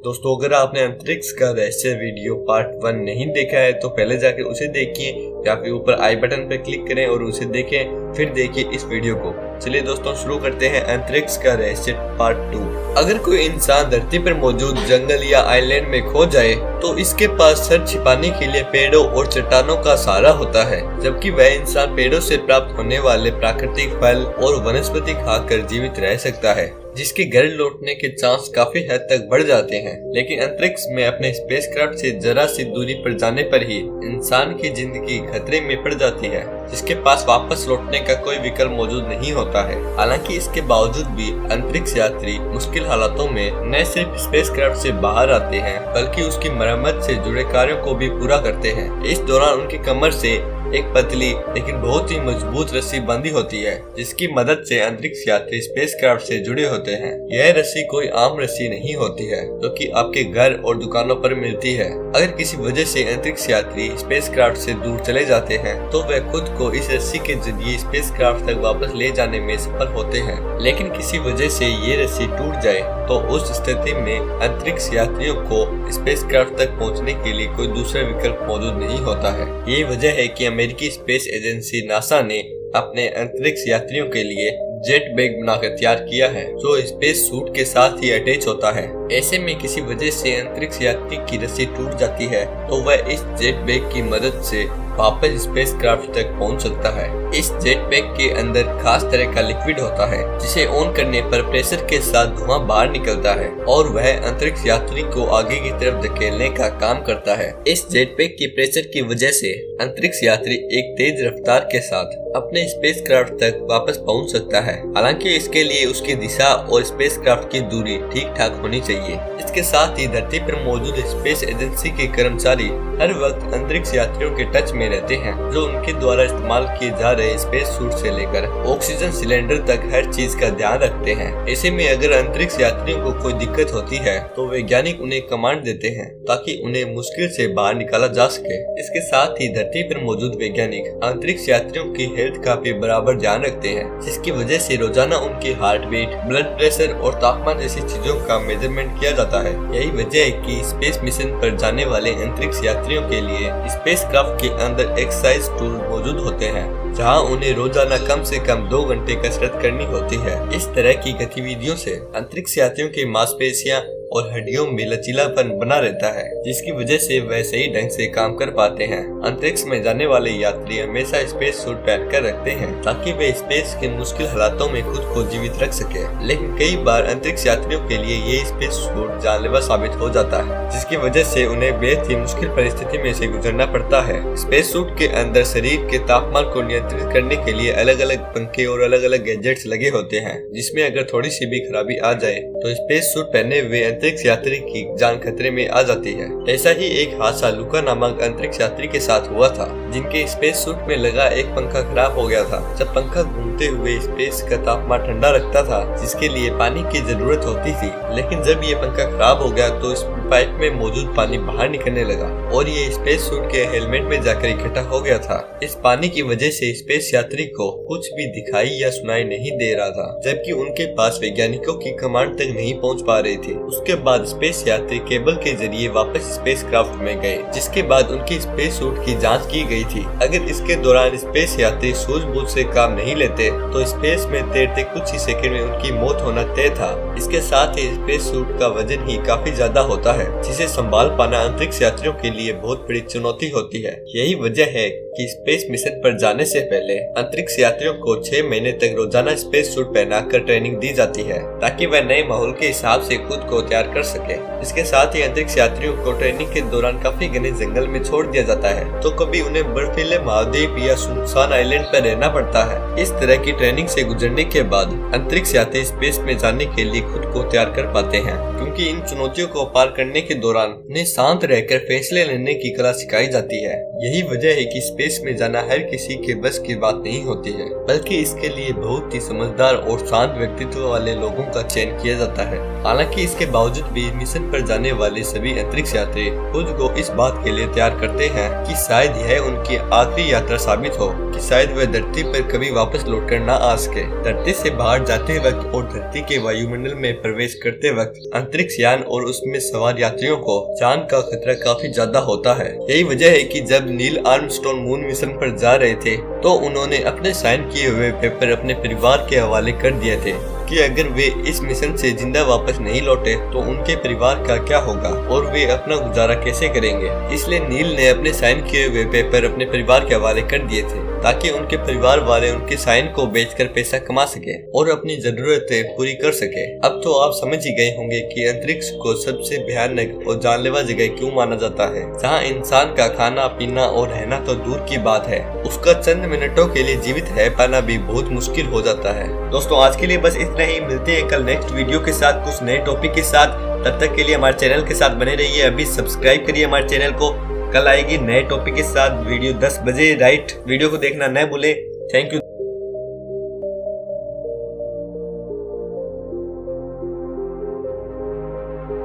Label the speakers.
Speaker 1: दोस्तों, अगर आपने अंतरिक्ष का रहस्य वीडियो पार्ट 1 नहीं देखा है तो पहले जाकर उसे देखिए या फिर ऊपर आई बटन पर क्लिक करें और उसे देखें, फिर देखिए इस वीडियो को। चलिए दोस्तों, शुरू करते हैं अंतरिक्ष का रहस्य पार्ट 2। अगर कोई इंसान धरती पर मौजूद जंगल या आइलैंड में खो जाए तो इसके पास सर छिपाने के लिए पेड़ों और चट्टानों का सहारा होता है, जबकि वह इंसान पेड़ों से प्राप्त होने वाले प्राकृतिक फल और वनस्पति खाकर जीवित रह सकता है, जिसके घर लौटने के चांस काफी हद तक बढ़ जाते हैं। लेकिन अंतरिक्ष में अपने स्पेसक्राफ्ट से जरा सी दूरी पर जाने पर ही इंसान की जिंदगी खतरे में पड़ जाती है, जिसके पास वापस लौटने का कोई विकल्प मौजूद नहीं होता है। हालांकि इसके बावजूद भी अंतरिक्ष यात्री मुश्किल हालातों में न सिर्फ स्पेसक्राफ्ट से बाहर आते हैं बल्कि उसकी मरम्मत से जुड़े कार्यों को भी पूरा करते हैं। इस दौरान उनकी कमर से एक पतली लेकिन बहुत ही मजबूत रस्सी बंधी होती है, जिसकी मदद से अंतरिक्ष यात्री स्पेसक्राफ्ट से जुड़े होते हैं। यह रस्सी कोई आम रस्सी नहीं होती है जो कि आपके घर और दुकानों पर मिलती है। अगर किसी वजह से अंतरिक्ष यात्री स्पेसक्राफ्ट से दूर चले जाते हैं तो वह खुद को इस रस्सी के जरिए स्पेसक्राफ्ट तक वापस ले जाने में सफल होते हैं। लेकिन किसी वजह से ये रस्सी टूट जाए तो उस स्थिति में अंतरिक्ष यात्रियों को स्पेसक्राफ्ट तक पहुंचने के लिए कोई दूसरा विकल्प मौजूद नहीं होता है। यही वजह है कि अमेरिकी स्पेस एजेंसी नासा ने अपने अंतरिक्ष यात्रियों के लिए जेट बैग बनाकर तैयार किया है, जो स्पेस सूट के साथ ही अटैच होता है। ऐसे में किसी वजह से अंतरिक्ष यात्री की रस्सी टूट जाती है तो वह इस जेट बैग की मदद से वापस स्पेसक्राफ्ट तक पहुंच सकता है। इस जेट बैग के अंदर खास तरह का लिक्विड होता है, जिसे ऑन करने पर प्रेशर के साथ धुआं बाहर निकलता है और वह अंतरिक्ष यात्री को आगे की तरफ धकेलने का काम करता है। इस जेट बैग की प्रेशर की वजह से अंतरिक्ष यात्री एक तेज रफ्तार के साथ अपने स्पेसक्राफ्ट तक वापस पहुंच सकता है। हालांकि इसके लिए उसकी दिशा और स्पेसक्राफ्ट की दूरी ठीक ठाक होनी चाहिए। इसके साथ ही धरती पर मौजूद स्पेस एजेंसी के कर्मचारी हर वक्त अंतरिक्ष यात्रियों के टच में रहते हैं, जो उनके द्वारा इस्तेमाल किए जा रहे स्पेस सूट से लेकर ऑक्सीजन सिलेंडर तक हर चीज का ध्यान रखते हैं। ऐसे में अगर अंतरिक्ष यात्रियों को कोई दिक्कत होती है तो वैज्ञानिक उन्हें कमांड देते हैं ताकि उन्हें मुश्किल से बाहर निकाला जा सके। इसके साथ ही धरती पर मौजूद वैज्ञानिक अंतरिक्ष यात्रियों की हेल्थ का भी बराबर ध्यान रखते हैं, जिसकी वजह से रोजाना उनकी हार्ट बीट, ब्लड प्रेशर और तापमान जैसी चीजों का मेजरमेंट किया जाता है। यही वजह है कि स्पेस मिशन पर जाने वाले अंतरिक्ष यात्रियों के लिए स्पेसक्राफ्ट के अंदर एक्सरसाइज टूल मौजूद होते हैं, जहां उन्हें रोजाना कम से कम 2 घंटे कसरत करनी होती है। इस तरह की गतिविधियों से अंतरिक्ष यात्रियों की मांसपेशियां और हड्डियों में लचीलापन बना रहता है, जिसकी वजह से वह सही ढंग से काम कर पाते हैं। अंतरिक्ष में जाने वाले यात्री हमेशा स्पेस सूट पहनकर रखते हैं ताकि वे स्पेस के मुश्किल हालातों में खुद को जीवित रख सके। लेकिन कई बार अंतरिक्ष यात्रियों के लिए ये स्पेस सूट जानलेवा साबित हो जाता है, जिसकी वजह से उन्हें बेहद ही मुश्किल परिस्थिति में से गुजरना पड़ता है। स्पेस सूट के अंदर शरीर के तापमान को नियंत्रित करने के लिए अलग अलग पंखे और अलग अलग गैजेट्स लगे होते हैं, जिसमें अगर थोड़ी सी भी खराबी आ जाए तो स्पेस सूट पहने हुए अंतरिक्ष यात्री की जान खतरे में आ जाती है। ऐसा ही एक हादसा लुका नामक अंतरिक्ष यात्री के साथ हुआ था, जिनके स्पेस सूट में लगा एक पंखा खराब हो गया था। जब पंखा घूमते हुए स्पेस का तापमान ठंडा रखता था, जिसके लिए पानी की जरूरत होती थी, लेकिन जब ये पंखा खराब हो गया तो इस पाइप में मौजूद पानी बाहर निकलने लगा और ये स्पेस सूट के हेलमेट में जाकर इकट्ठा हो गया था। इस पानी की वजह से स्पेस यात्री को कुछ भी दिखाई या सुनाई नहीं दे रहा था, जबकि उनके पास वैज्ञानिकों की कमांड तक नहीं पहुंच पा रहे थे। उसके बाद स्पेस यात्री केबल के जरिए वापस स्पेसक्राफ्ट में गए, जिसके बाद उनकी स्पेस सूट की जांच की गई थी। अगर इसके दौरान स्पेस यात्री सूझबूझ से काम नहीं लेते तो स्पेस में तैरते कुछ ही सेकंड में उनकी मौत होना तय था। इसके साथ ही स्पेस सूट का वजन ही काफी ज्यादा होता है, जिसे संभाल पाना अंतरिक्ष यात्रियों के लिए बहुत बड़ी चुनौती होती है। यही वजह है कि स्पेस मिशन पर जाने से पहले अंतरिक्ष यात्रियों को 6 महीने तक रोजाना स्पेस सूट पहनाकर ट्रेनिंग दी जाती है, ताकि वह नए माहौल के हिसाब से खुद को तैयार कर सके। इसके साथ ही अंतरिक्ष यात्रियों को ट्रेनिंग के दौरान काफी घने जंगल में छोड़ दिया जाता है, तो कभी उन्हें बर्फीले महाद्वीप या सुनसान आइलैंड पर रहना पड़ता है। इस तरह की ट्रेनिंग से गुजरने के बाद अंतरिक्ष यात्री स्पेस में जाने के लिए खुद को तैयार कर पाते हैं, क्योंकि इन चुनौतियों को पार करने के दौरान उन्हें शांत रहकर फैसले लेने की कला सिखाई जाती है। यही वजह है कि स्पेस में जाना हर किसी के बस की बात नहीं होती है, बल्कि इसके लिए बहुत ही समझदार और शांत व्यक्तित्व वाले लोगों का चयन किया जाता है। हालांकि इसके बावजूद भी मिशन पर जाने वाले सभी अंतरिक्ष यात्री खुद को इस बात के लिए तैयार करते हैं कि शायद यह उनकी आखिरी यात्रा साबित हो, कि शायद वह धरती पर कभी वापस लौटकर न आ सके। धरती से बाहर जाते वक्त और धरती के वायुमंडल में प्रवेश करते वक्त अंतरिक्ष यान और उसमें सवार सवार यात्रियों को जान का खतरा काफी ज्यादा होता है। यही वजह है कि जब नील आर्मस्ट्रॉन्ग मून मिशन पर जा रहे थे तो उन्होंने अपने साइन किए हुए पेपर अपने परिवार के हवाले कर दिए थे कि अगर वे इस मिशन से जिंदा वापस नहीं लौटे तो उनके परिवार का क्या होगा और वे अपना गुजारा कैसे करेंगे। इसलिए नील ने अपने साइन किए हुए पेपर अपने परिवार के हवाले कर दिए थे ताकि उनके परिवार वाले उनके साइन को बेचकर पैसा कमा सके और अपनी जरूरतें पूरी कर सके। अब तो आप समझ ही गए होंगे कि अंतरिक्ष को सबसे भयानक और जानलेवा जगह क्यों माना जाता है, जहाँ इंसान का खाना पीना और रहना तो दूर की बात है, उसका चंद मिनटों के लिए जीवित रह पाना भी बहुत मुश्किल हो जाता है। दोस्तों आज के लिए बस इतना ही, मिलते हैं कल नेक्स्ट वीडियो के साथ कुछ नए टॉपिक के साथ। तब तक के लिए हमारे चैनल के साथ बने रहिए, अभी सब्सक्राइब करिए हमारे चैनल को। कल आएगी नए टॉपिक के साथ वीडियो 10 बजे राइट। वीडियो को देखना न भूलें। Thank you.